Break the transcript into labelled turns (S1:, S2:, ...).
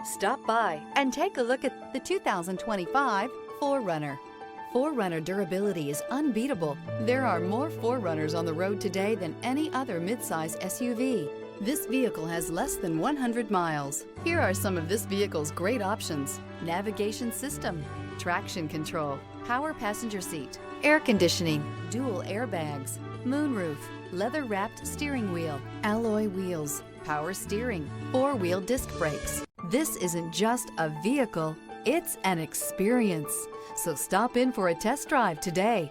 S1: Stop by and take a look at the 2025 4Runner. 4Runner durability is unbeatable. There are more 4Runners on the road today than any other midsize SUV. This vehicle has less than 100 miles. Here are some of this vehicle's great options: navigation system, traction control, power passenger seat, air conditioning, dual airbags, moonroof, leather-wrapped steering wheel, alloy wheels, power steering, four-wheel disc brakes. This isn't just a vehicle, it's an experience. So stop in for a test drive today.